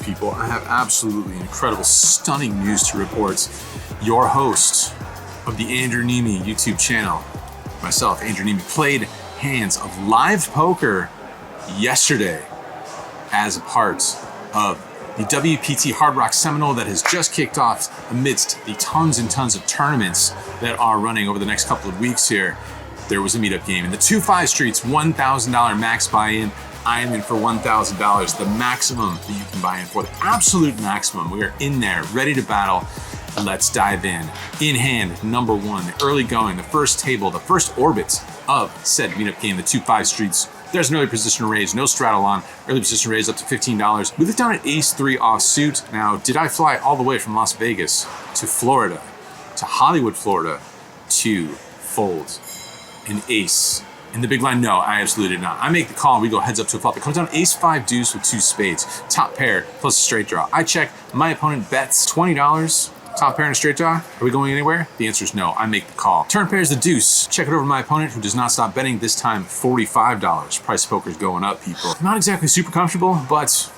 people. I have absolutely incredible, stunning news to report. Your host of the Andrew Neeme YouTube channel, myself, Andrew Neeme, played hands of live poker yesterday as a part of the WPT Hard Rock Seminole that has just kicked off amidst the tons and tons of tournaments that are running over the next couple of weeks here. There was a meetup game in the 2-5 streets, $1,000 max buy-in. I am in for $1,000, the maximum that you can buy in for, the absolute maximum. We are in there, ready to battle. Let's dive in. In hand, number one, the early going, the first table, the first orbit of said meetup game, the 2-5 streets. There's an early position raise, no straddle on, early position raise up to $15. We looked down at ace-3 offsuit. Now, did I fly all the way from Las Vegas to Florida, to Hollywood, Florida, to fold an ace in the big blind? No, I absolutely did not. I make the call, we go heads up to a flop. It comes down ace-5 deuce with 2 spades, top pair plus a straight draw. I check, my opponent bets $20, top pair and a straight draw. Are we going anywhere? The answer is no. I make the call. Turn pair is the deuce. Check it over to my opponent, who does not stop betting, this time $45. Price of poker is going up, people. Not exactly super comfortable, but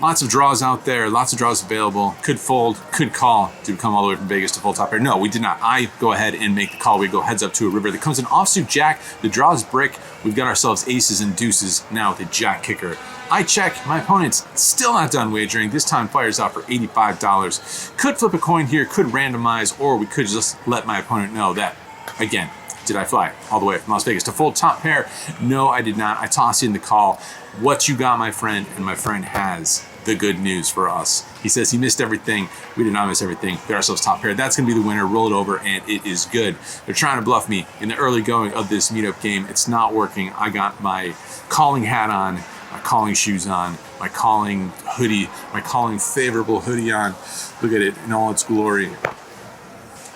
lots of draws out there, lots of draws available. Could fold, could call. Did we come all the way from Vegas to fold top pair? No, we did not. I go ahead and make the call. We go heads up to a river. That comes an offsuit jack. The draw is brick. We've got ourselves aces and deuces now with a jack kicker. I check. My opponent's still not done wagering. This time fires out for $85. Could flip a coin here, could randomize, or we could just let my opponent know that, again, did I fly all the way from Las Vegas to fold top pair? No, I did not. I toss in the call. What you got, my friend? And my friend has the good news for us. He says he missed everything. We did not miss everything. Get ourselves top pair. That's going to be the winner. Roll it over, and it is good. They're trying to bluff me in the early going of this meetup game. It's not working. I got my calling hat on, my calling shoes on, my calling hoodie, my calling favorable hoodie on. Look at it in all its glory.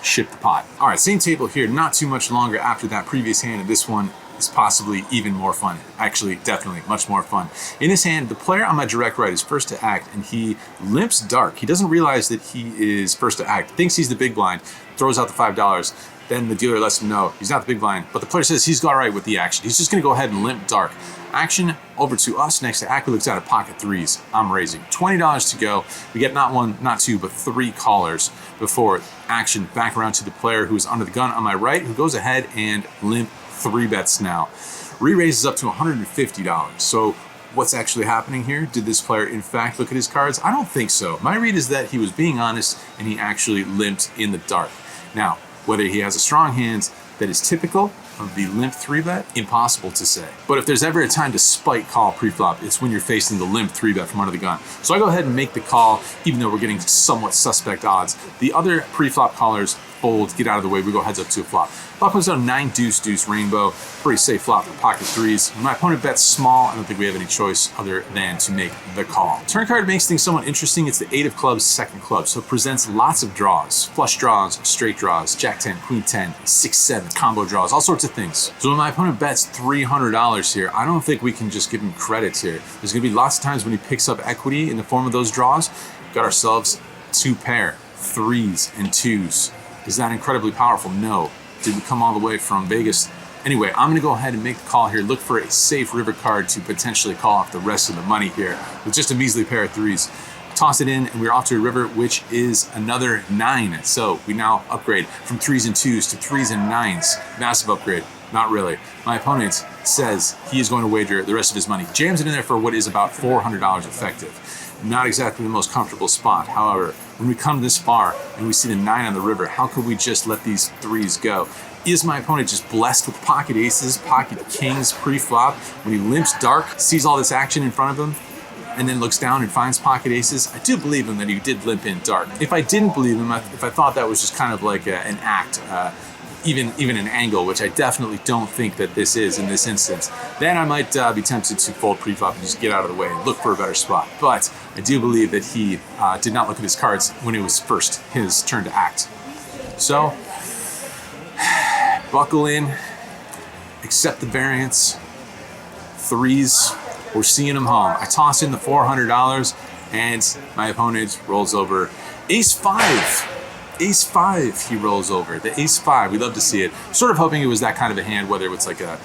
Ship the pot. All right, same table here. Not too much longer after that previous hand, and this one is possibly even more fun. Actually, definitely much more fun. In his hand, the player on my direct right is first to act, and he limps dark. He doesn't realize that he is first to act, thinks he's the big blind, throws out the $5. Then the dealer lets him know he's not the big blind, but the player says he's all right with the action. He's just gonna go ahead and limp dark. Action over to us next to act. We looks at a pocket threes. I'm raising. $20 to go. We get not one, not two, but 3 callers before action back around to the player who is under the gun on my right, who goes ahead and limp 3 bets now. Re-raises up to $150. So what's actually happening here? Did this player in fact look at his cards? I don't think so. My read is that he was being honest and he actually limped in the dark. Now, whether he has a strong hand that is typical of the limp 3-bet, impossible to say. But if there's ever a time to spike call pre-flop, it's when you're facing the limp 3-bet from under the gun. So I go ahead and make the call, even though we're getting somewhat suspect odds. The other pre-flop callers fold, get out of the way, we go heads up to a flop. Flop comes down 9 deuce deuce rainbow, pretty safe flop for pocket threes. When my opponent bets small, I don't think we have any choice other than to make the call. Turn card makes things somewhat interesting. It's the 8 of clubs, second club, so it presents lots of draws. Flush draws, straight draws, jack 10, queen 10, 6-7, combo draws, all sorts of things. So when my opponent bets $300 here, I don't think we can just give him credits here. There's gonna be lots of times when he picks up equity in the form of those draws. We've got ourselves 2 pair, 3s and 2s. Is that incredibly powerful? No. Did we come all the way from Vegas? Anyway, I'm gonna go ahead and make the call here, look for a safe river card to potentially call off the rest of the money here with just a measly pair of 3s. Toss it in, and we're off to a river, which is another 9. So we now upgrade from 3s and 2s to 3s and 9s. Massive upgrade. Not really. My opponent says he is going to wager the rest of his money. Jams it in there for what is about $400 effective. Not exactly the most comfortable spot. However, when we come this far and we see the 9 on the river, how could we just let these 3s go? Is my opponent just blessed with pocket aces, pocket kings pre-flop? When he limps dark, sees all this action in front of him, and then looks down and finds pocket aces? I do believe him that he did limp in dark. If I didn't believe him, if I thought that was just kind of like an act, even an angle, which I definitely don't think that this is in this instance, then I might be tempted to fold pre-flop and just get out of the way and look for a better spot. But I do believe that he did not look at his cards when it was first his turn to act. So, buckle in, accept the variance, 3s, we're seeing them home. I toss in the $400 and my opponent rolls over ace-5. Ace 5 he rolls over. The Ace 5, we love to see it. Sort of hoping it was that kind of a hand, whether it's like a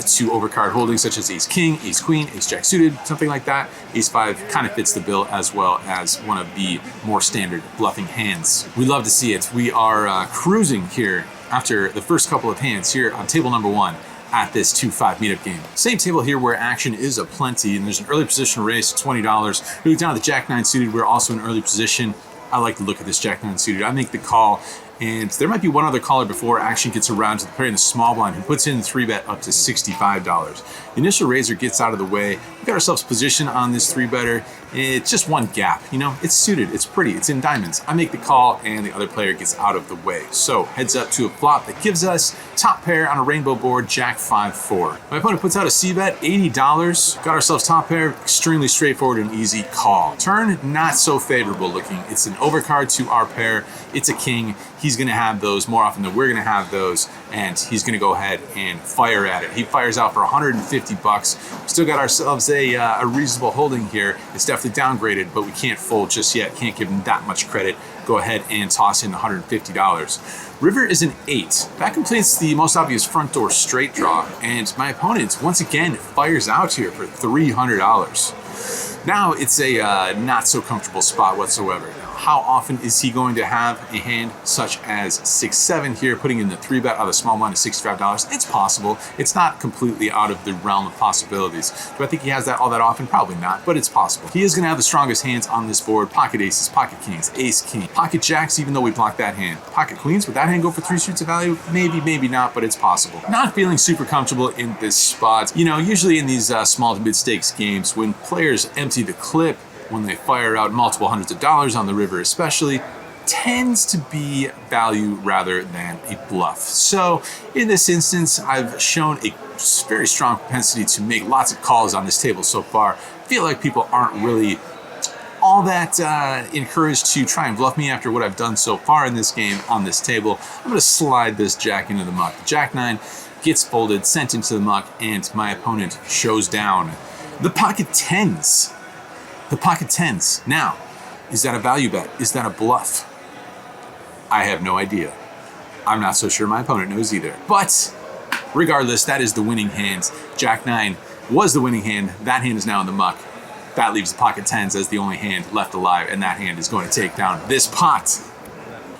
two overcard holding such as Ace King, Ace Queen, Ace Jack suited, something like that. Ace 5 kind of fits the bill as well as one of the more standard bluffing hands. We love to see it. We are cruising here after the first couple of hands here on table number 1 at this 2-5 meetup game. Same table here where action is aplenty, and there's an early position raise, $20. We look down at the Jack 9 suited, we're also in early position. I like the look of this Jack 9 suited. I make the call, and there might be one other caller before action gets around to the player in the small blind who puts in the 3-bet up to $65. The initial raiser gets out of the way. We got ourselves positioned on this 3-better. It's just one gap, you know, it's suited, it's pretty, it's in diamonds. I make the call and the other player gets out of the way. So heads up to a flop that gives us top pair on a rainbow board, Jack 5-4. My opponent puts out a C-bet, $80. Got ourselves top pair, extremely straightforward and easy call. Turn, not so favorable looking. It's an overcard to our pair. It's a king. He's gonna have those more often than we're gonna have those, and he's gonna go ahead and fire at it. He fires out for $150. Still got ourselves a reasonable holding here. It's definitely downgraded, but we can't fold just yet. Can't give him that much credit. Go ahead and toss in $150. River is an 8. That completes the most obvious front door straight draw, and my opponent once again fires out here for $300. Now it's a not so comfortable spot whatsoever. How often is he going to have a hand such as 6-7 here, putting in the 3-bet out of the small blind of $65? It's possible. It's not completely out of the realm of possibilities. Do I think he has that all that often? Probably not, but it's possible. He is going to have the strongest hands on this board. Pocket aces, pocket kings, ace king, pocket jacks, even though we blocked that hand. Pocket queens, would that hand go for 3 suits of value? Maybe, maybe not, but it's possible. Not feeling super comfortable in this spot. You know, usually in these small to mid stakes games, when players empty the clip, when they fire out multiple hundreds of dollars on the river especially, tends to be value rather than a bluff. So in this instance, I've shown a very strong propensity to make lots of calls on this table so far. I feel like people aren't really all that encouraged to try and bluff me after what I've done so far in this game on this table. I'm gonna slide this jack into the muck. Jack 9 gets folded, sent into the muck, and my opponent shows down. The pocket 10s. The pocket 10s. Now, is that a value bet? Is that a bluff? I have no idea. I'm not so sure my opponent knows either. But regardless, that is the winning hand. Jack 9 was the winning hand. That hand is now in the muck. That leaves the pocket 10s as the only hand left alive, and that hand is going to take down this pot.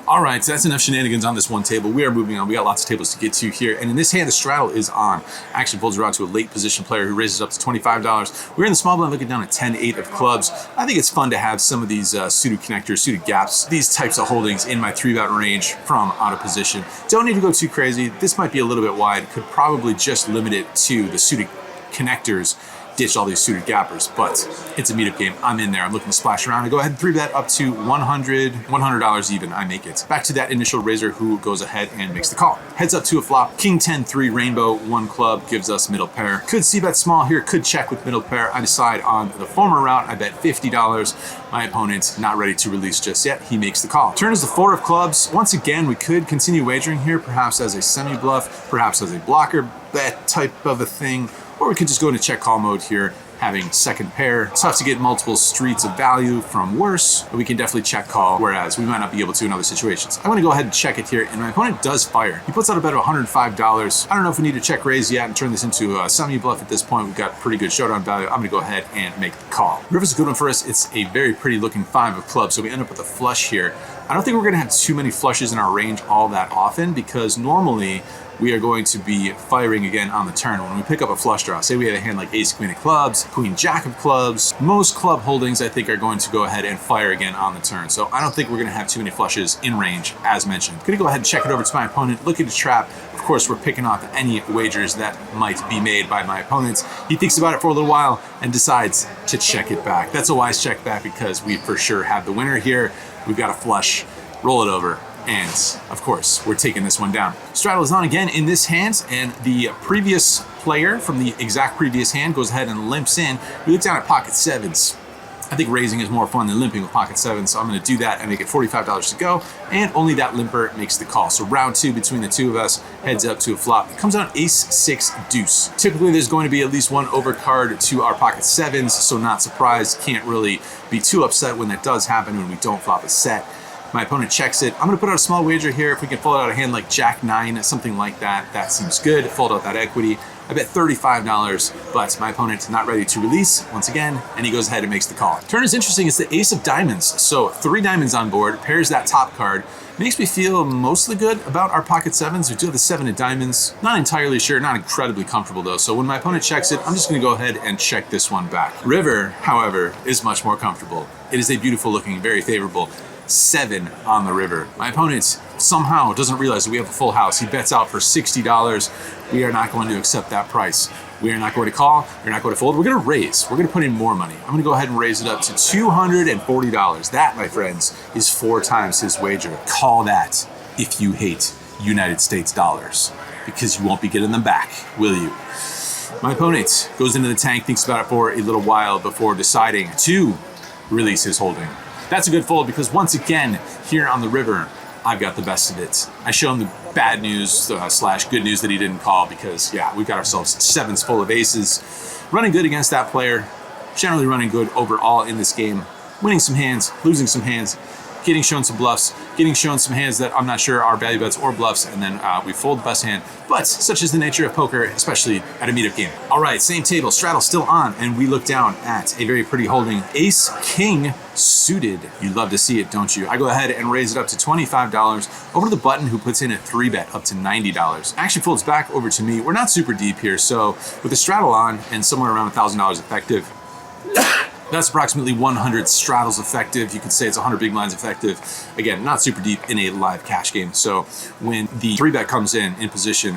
All right, so that's enough shenanigans on this one table. We are moving on. We got lots of tables to get to here. And in this hand, the straddle is on. Action folds around to a late position player who raises up to $25. We're in the small blind looking down at 10-8 of clubs. I think it's fun to have some of these pseudo-connectors, suited gaps, these types of holdings in my 3-bet range from out of position. Don't need to go too crazy. This might be a little bit wide. Could probably just limit it to the suited connectors, ditch all these suited gappers, but it's a meetup game. I'm in there. I'm looking to splash around. I go ahead and 3-bet up to $100 even. I make it. Back to that initial raiser who goes ahead and makes the call. Heads up to a flop. King 10-3 rainbow, 1 club gives us middle pair. Could c-bet small here, could check with middle pair. I decide on the former route. I bet $50. My opponent not ready to release just yet. He makes the call. Turn is the 4 of clubs. Once again, we could continue wagering here, perhaps as a semi-bluff, perhaps as a blocker bet type of a thing. Or we could just go into check call mode here, having second pair. It's tough to get multiple streets of value from worse, but we can definitely check call, whereas we might not be able to in other situations. I'm gonna go ahead and check it here, and my opponent does fire. He puts out a bet of $105. I don't know if we need to check raise yet and turn this into a semi-bluff at this point. We've got pretty good showdown value. I'm gonna go ahead and make the call. River's a good one for us. It's a very pretty looking 5 of clubs, so we end up with a flush here. I don't think we're gonna have too many flushes in our range all that often, because normally we are going to be firing again on the turn. When we pick up a flush draw, say we have a hand like ace queen of clubs, queen jack of clubs, most club holdings I think are going to go ahead and fire again on the turn. So I don't think we're gonna have too many flushes in range as mentioned. Gonna go ahead and check it over to my opponent, look at the trap. Of course, we're picking off any wagers that might be made by my opponent. He thinks about it for a little while and decides to check it back. That's a wise check back because we for sure have the winner here. We've got a flush, roll it over. And of course, we're taking this one down. Straddle is on again in this hand, and the previous player from the exact previous hand goes ahead and limps in. We look down at pocket 7s. I think raising is more fun than limping with pocket 7, so I'm gonna do that and make it $45 to go, and only that limper makes the call. So round 2 between the two of us, heads up to a flop. It comes out ace 6 deuce. Typically there's going to be at least one overcard to our pocket 7s, so not surprised. Can't really be too upset when that does happen when we don't flop a set. My opponent checks it. I'm gonna put out a small wager here. If we can fold out a hand like Jack 9, something like that, that seems good. Fold out that equity. I bet $35, but my opponent's not ready to release once again, and he goes ahead and makes the call. Turn is interesting. It's the ace of diamonds. So 3 diamonds on board, pairs that top card. Makes me feel mostly good about our pocket sevens. We do have the 7 of diamonds. Not entirely sure, not incredibly comfortable though. So when my opponent checks it, I'm just gonna go ahead and check this one back. River, however, is much more comfortable. It is a beautiful looking, very favorable 7 on the river. My opponent somehow doesn't realize that we have a full house. He bets out for $60. We are not going to accept that price. We are not going to call, we're not going to fold, we're gonna raise. We're gonna put in more money. I'm gonna go ahead and raise it up to $240. That, my friends, is 4 times his wager. Call that if you hate United States dollars, because you won't be getting them back, will you? My opponent goes into the tank, thinks about it for a little while before deciding to release his holding. That's a good fold because once again, here on the river, I've got the best of it. I show him the bad news slash good news that he didn't call because, yeah, we've got ourselves 7s full of aces. Running good against that player. Generally running good overall in this game. Winning some hands, losing some hands, getting shown some bluffs, getting shown some hands that I'm not sure are value bets or bluffs, and then we fold the best hand. But such is the nature of poker, especially at a meetup game. All right, same table, straddle still on, and we look down at a very pretty holding. Ace, king, suited. You love to see it, don't you? I go ahead and raise it up to $25 over to the button who puts in a 3-bet up to $90. Actually folds back over to me. We're not super deep here, so with the straddle on and somewhere around $1,000 effective, that's approximately 100 straddles effective. You could say it's 100 big blinds effective. Again, not super deep in a live cash game. So when the 3-bet comes in position,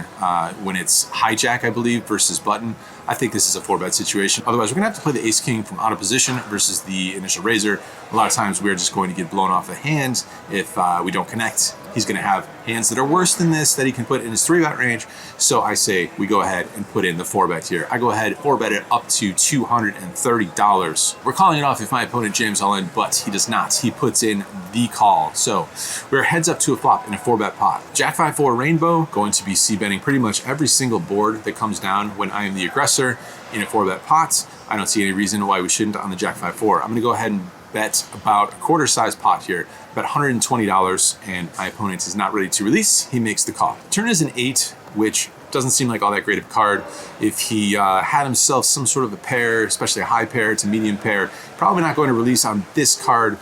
when it's hijack, I believe, versus button, I think this is a 4-bet situation. Otherwise, we're gonna have to play the ace king from out of position versus the initial raiser. A lot of times we're just going to get blown off the hand if we don't connect. He's gonna have hands that are worse than this that he can put in his 3-bet range. So I say we go ahead and put in the 4-bet here. I go ahead, 4-bet it up to $230. We're calling it off if my opponent jams all in, but he does not. He puts in the call. So we're heads up to a flop in a 4-bet pot. Jack 5-4 rainbow, going to be c-betting pretty much every single board that comes down when I am the aggressor in a 4-bet pot. I don't see any reason why we shouldn't on the Jack 5-4. I'm gonna go ahead and bet about a quarter size pot here, about $120, and my opponent is not ready to release. He makes the call. Turn is an 8, which doesn't seem like all that great of a card. If he had himself some sort of a pair, especially a high pair to medium pair, probably not going to release on this card.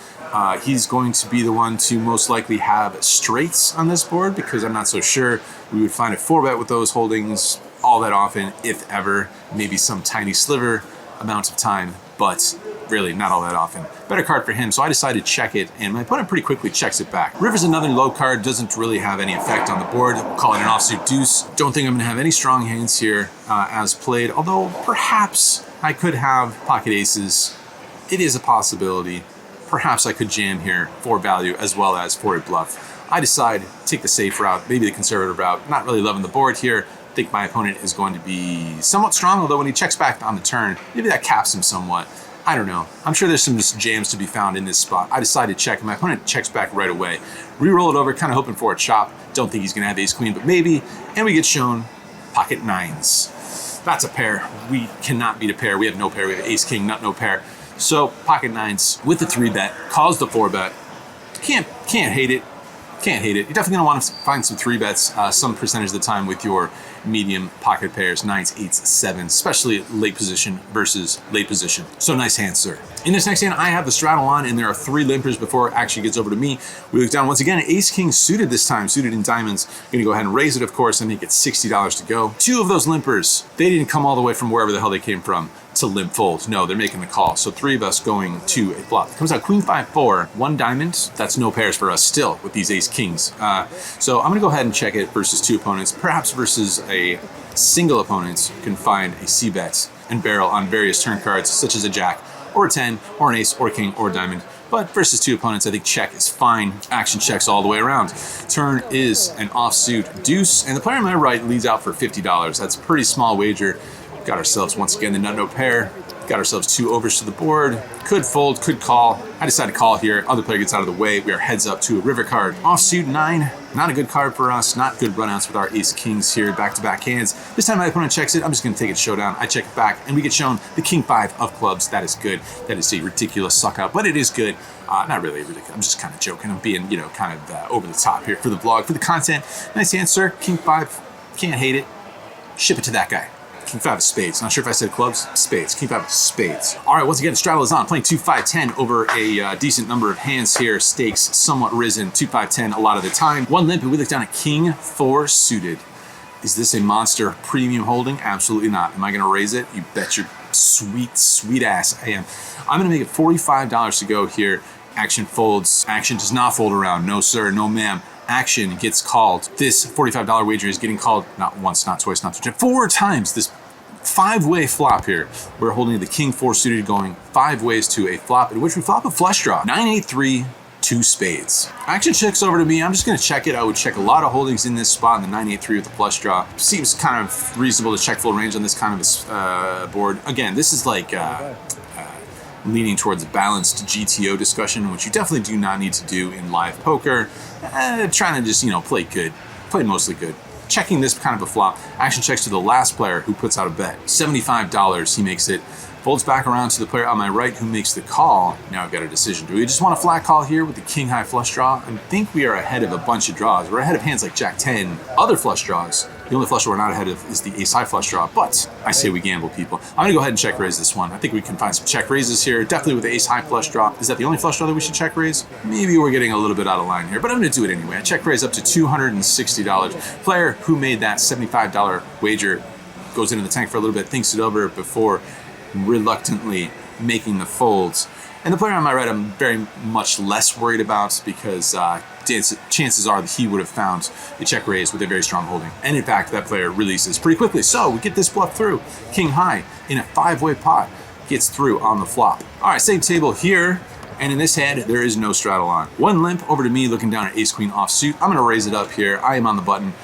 He's going to be the one to most likely have straights on this board because I'm not so sure we would find a 4-bet with those holdings all that often, if ever, maybe some tiny sliver amount of time, but really not all that often. Better card for him, so I decided to check it, and my opponent pretty quickly checks it back. River's another low card, doesn't really have any effect on the board. We'll call it an offsuit deuce. Don't think I'm gonna have any strong hands here as played, although perhaps I could have pocket aces. It is a possibility. Perhaps I could jam here for value as well as for a bluff. I decide to take the safe route, maybe the conservative route. Not really loving the board here. I think my opponent is going to be somewhat strong, although when he checks back on the turn, maybe that caps him somewhat. I don't know. I'm sure there's some jams to be found in this spot. I decided to check, and my opponent checks back right away. Re-roll it over, kind of hoping for a chop. Don't think he's gonna have ace queen, but maybe. And we get shown pocket 9s. That's a pair. We cannot beat a pair. We have no pair. We have ace king, no pair. So pocket 9s with the 3-bet, calls the 4-bet. Can't hate it. Can't hate it. You're definitely gonna want to find some 3-bets some percentage of the time with your medium pocket pairs, 9s, 8s, 7s, especially late position versus late position. So nice hand, sir. In this next hand, I have the straddle on, and there are 3 limpers before it actually gets over to me. We look down once again, ace king suited this time, suited in diamonds. Gonna go ahead and raise it, of course, and make it $60 to go. 2 of those limpers, they didn't come all the way from wherever the hell they came from to limp fold. No, they're making the call. So 3 of us going to a flop. It comes out queen 5-4, 1 diamond. That's no pairs for us still with these ace kings. So I'm gonna go ahead and check it versus 2 opponents, perhaps versus a single opponent can find a c-bet and barrel on various turn cards such as a jack or a 10 or an ace or a king or a diamond. But versus 2 opponents, I think check is fine. Action checks all the way around. Turn is an offsuit deuce, and the player on my right leads out for $50. That's a pretty small wager. Got ourselves once again the nut no pair. Got ourselves 2 overs to the board. Could fold, could call. I decided to call here. Other player gets out of the way. We are heads up to a river card. Offsuit 9. Not a good card for us. Not good runouts with our ace kings here. Back-to-back hands. This time my opponent checks it. I'm just going to take it showdown. I check it back, and we get shown the king 5 of clubs. That is good. That is a ridiculous suck up, but it is good. Not really ridiculous. I'm just kind of joking. I'm being, kind of over the top here for the vlog, for the content. Nice hand, sir. King 5. Can't hate it. Ship it to that guy. King 5 of spades. Not sure if I said clubs. Spades. King 5 of spades. All right, once again, straddle is on. Playing 2, 5, 10 over a decent number of hands here. Stakes somewhat risen. 2, 5, 10 a lot of the time. 1 limp, and we look down at King 4 suited. Is this a monster premium holding? Absolutely not. Am I going to raise it? You bet your sweet, sweet ass I am. I'm going to make it $45 to go here. Action folds. Action does not fold around. No, sir. No, ma'am. Action gets called. This $45 wager is getting called not once, not twice, not 4 times. This 5-way flop here. We're holding the King 4 suited, going 5 ways to a flop in which we flop a flush draw. 9, 8, 3, 2 spades. Action checks over to me. I'm just going to check it. I would check a lot of holdings in this spot in the 9, 8, 3 with the flush draw. Seems kind of reasonable to check full range on this kind of a board. Again, this is like leaning towards a balanced GTO discussion, which you definitely do not need to do in live poker. Trying to just, play good. Play mostly good. Checking this kind of a flop. Action checks to the last player who puts out a bet. $75, he makes it. Folds back around to the player on my right who makes the call. Now I've got a decision. Do we just want a flat call here with the king high flush draw? I think we are ahead of a bunch of draws. We're ahead of hands like Jack 10, other flush draws. The only flush draw we're not ahead of is the ace high flush draw, but I say we gamble, people. I'm gonna go ahead and check raise this one. I think we can find some check raises here, definitely with the ace high flush draw. Is that the only flush draw that we should check raise? Maybe we're getting a little bit out of line here, but I'm gonna do it anyway. I check raise up to $260. Player who made that $75 wager goes into the tank for a little bit, thinks it over before reluctantly making the folds. And the player on my right, I'm very much less worried about because chances are that he would have found a check raise with a very strong holding. And in fact, that player releases pretty quickly. So we get this bluff through. King high in a 5-way pot gets through on the flop. All right, same table here. And in this hand, there is no straddle on. 1 limp over to me looking down at ace queen offsuit. I'm gonna raise it up here. I am on the button.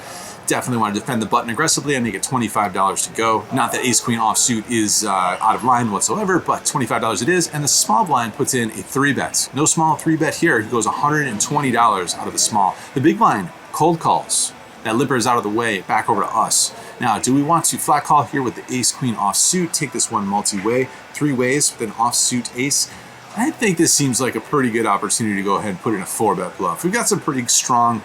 Definitely want to defend the button aggressively. I make it $25 to go. Not that ace queen offsuit is out of line whatsoever, but $25 it is. And the small blind puts in a 3-bet. No small 3-bet here. He goes $120 out of the small. The big blind cold calls. That limper is out of the way, back over to us. Now, do we want to flat call here with the ace queen offsuit? Take this one multi-way, 3 ways with an offsuit ace. I think this seems like a pretty good opportunity to go ahead and put in a 4-bet bluff. We've got some pretty strong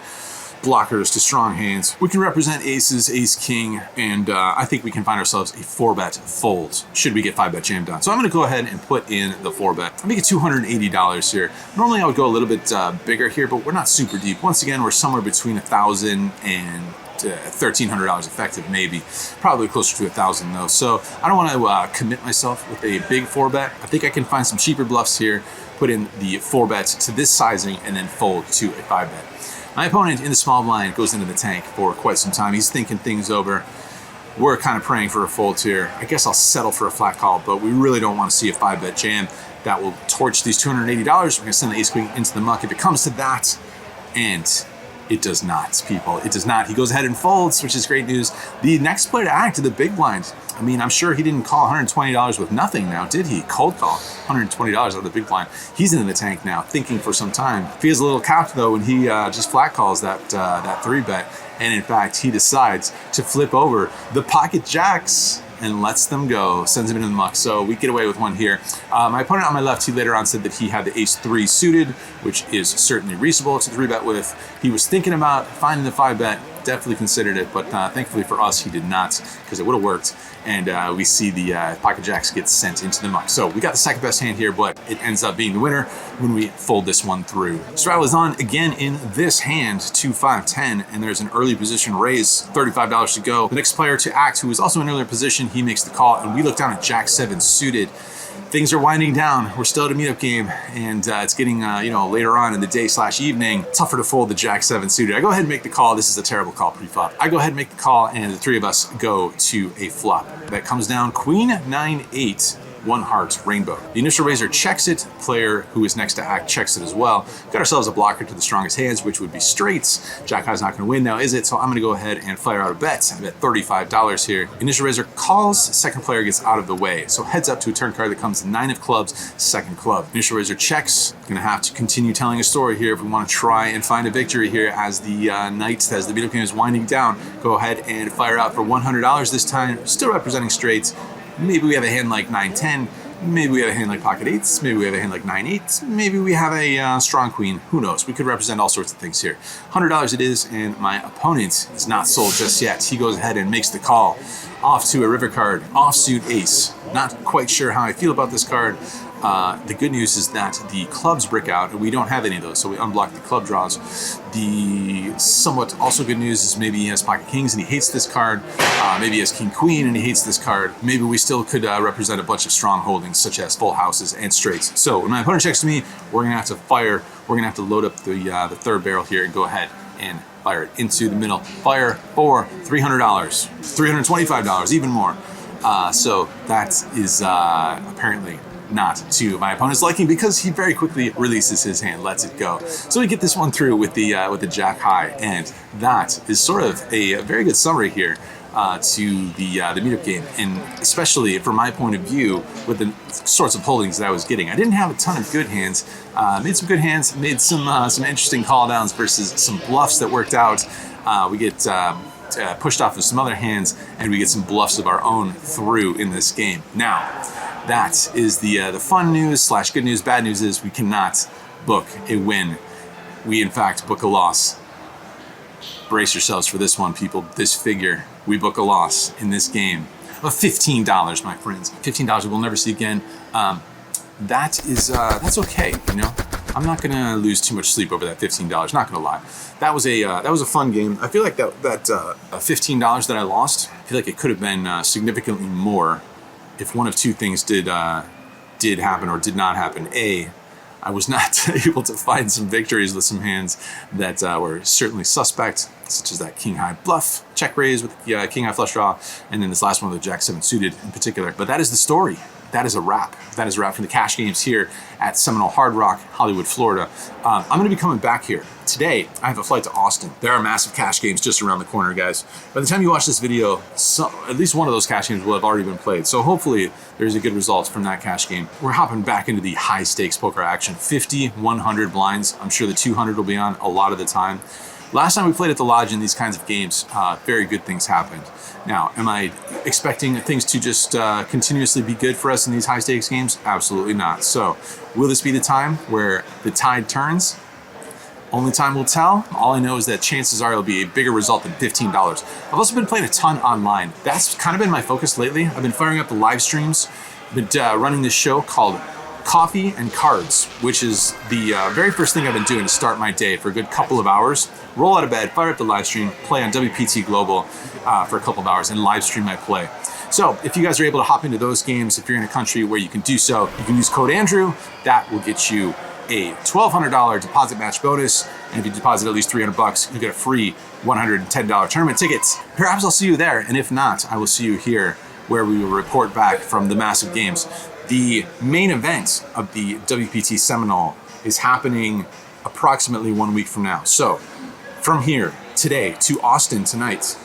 blockers to strong hands. We can represent aces, ace king, and I think we can find ourselves a 4-bet fold should we get 5-bet jam done. So I'm going to go ahead and put in the 4-bet. I make it $280 here. Normally I would go a little bit bigger here, but we're not super deep. Once again, we're somewhere between $1,000 and $1,300 effective, maybe. Probably closer to $1,000 though. So I don't want to commit myself with a big 4-bet. I think I can find some cheaper bluffs here, put in the 4-bet to this sizing, and then fold to a 5-bet. My opponent in the small blind goes into the tank for quite some time. He's thinking things over. We're kind of praying for a fold here. I guess I'll settle for a flat call, but we really don't want to see a 5-bet jam. That will torch these $280. We're gonna send the ace queen into the muck if it comes to that. And it does not, people. It does not. He goes ahead and folds, which is great news. The next player to act, the big blind. I mean, I'm sure he didn't call $120 with nothing now, did he? Cold call, $120 out of the big blind. He's in the tank now, thinking for some time. Feels a little cocked though when he just flat calls that 3-bet. And in fact, he decides to flip over the pocket jacks and lets them go, sends him into the muck. So we get away with one here. My opponent on my left, he later on said that he had the ace 3 suited, which is certainly reasonable to 3-bet with. He was thinking about finding the 5-bet, definitely considered it, but thankfully for us, he did not, because it would have worked. And we see the pocket jacks get sent into the muck. So we got the second best hand here, but it ends up being the winner when we fold this one through. Straddle is on again in this hand, 2, 5, 10, and there's an early position raise, $35 to go. The next player to act, who is also in earlier position, he makes the call, and we look down at Jack 7 suited. Things are winding down. We're still at a meetup game, and it's getting, later on in the day / evening, tougher to fold the Jack 7 suited. I go ahead and make the call. This is a terrible call pre-flop. I go ahead and make the call, and the 3 of us go to a flop. That comes down Queen 9, 8 1 heart, rainbow. The initial raiser checks it. Player who is next to act checks it as well. Got ourselves a blocker to the strongest hands, which would be straights. Jack high's not going to win now, is it? So I'm going to go ahead and fire out a bet. I bet $35 here. Initial raiser calls. Second player gets out of the way. So heads up to a turn card that comes 9 of clubs, second club. Initial raiser checks. Going to have to continue telling a story here if we want to try and find a victory here as the night, as the meetup game is winding down. Go ahead and fire out for $100 this time. Still representing straights. Maybe we have a hand like 9-10. Maybe we have a hand like pocket 8s. Maybe we have a hand like 9-8. Maybe we have a strong queen. Who knows? We could represent all sorts of things here. $100 it is, and my opponent is not sold just yet. He goes ahead and makes the call. Off to a river card, offsuit ace. Not quite sure how I feel about this card. The good news is that the clubs brick out, and we don't have any of those, so we unblock the club draws. The somewhat also good news is maybe he has pocket kings and he hates this card. Maybe he has king queen and he hates this card. Maybe we still could represent a bunch of strong holdings, such as full houses and straights. So when my opponent checks to me, we're gonna have to fire. We're gonna have to load up the third barrel here and go ahead and fire it into the middle. Fire for $300, $325, even more. So that is apparently not to my opponent's liking, because he very quickly releases his hand, lets it go. So we get this one through with the jack high, and that is sort of a very good summary here to the meetup game, and especially from my point of view with the sorts of holdings that I was getting. I didn't have a ton of good hands. Made some good hands, made some interesting call downs versus some bluffs that worked out. We get pushed off of some other hands, and we get some bluffs of our own through in this game. Now, that is the fun news slash good news. Bad news is we cannot book a win. We, in fact, book a loss. Brace yourselves for this one, people. This figure, we book a loss in this game of $15, my friends. $15 we'll never see again. That's okay, you know. I'm not gonna lose too much sleep over that $15. Not gonna lie. That was a fun game. I feel like that $15 that I lost, I feel like it could have been significantly more if one of two things did happen or did not happen. A, I was not able to find some victories with some hands that were certainly suspect, such as that king high bluff, check raise with the king high flush draw, and then this last one with the jack 7 suited in particular. But that is the story. That is a wrap. That is a wrap from the cash games here at Seminole Hard Rock, Hollywood, Florida. I'm going to be coming back here. Today, I have a flight to Austin. There are massive cash games just around the corner, guys. By the time you watch this video, at least one of those cash games will have already been played. So hopefully, there's a good result from that cash game. We're hopping back into the high stakes poker action. 50, 100 blinds. I'm sure the 200 will be on a lot of the time. Last time we played at the lodge in these kinds of games, very good things happened. Now, am I expecting things to just continuously be good for us in these high stakes games? Absolutely not. So, will this be the time where the tide turns? Only time will tell. All I know is that chances are it'll be a bigger result than $15. I've also been playing a ton online. That's kind of been my focus lately. I've been firing up the live streams. I've been running this show called Coffee and Cards, which is the very first thing I've been doing to start my day for a good couple of hours. Roll out of bed, fire up the live stream, play on WPT Global for a couple of hours, and live stream my play. So if you guys are able to hop into those games, if you're in a country where you can do so, you can use code Andrew. That will get you a $1,200 deposit match bonus, and if you deposit at least $300, you get a free $110 tournament tickets. Perhaps I'll see you there, and if not, I will see you here where we will report back from the massive games. The main event of the WPT Seminole is happening approximately 1 week from now. So from here today to Austin tonight,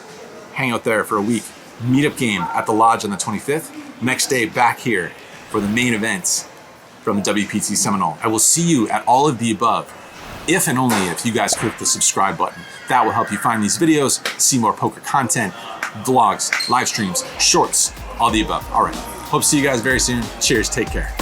hang out there for a week, meetup game at the lodge on the 25th. Next day back here for the main event from the WPT Seminole. I will see you at all of the above, if and only if you guys click the subscribe button. That will help you find these videos, see more poker content, vlogs, live streams, shorts, all the above. All right, hope to see you guys very soon. Cheers, take care.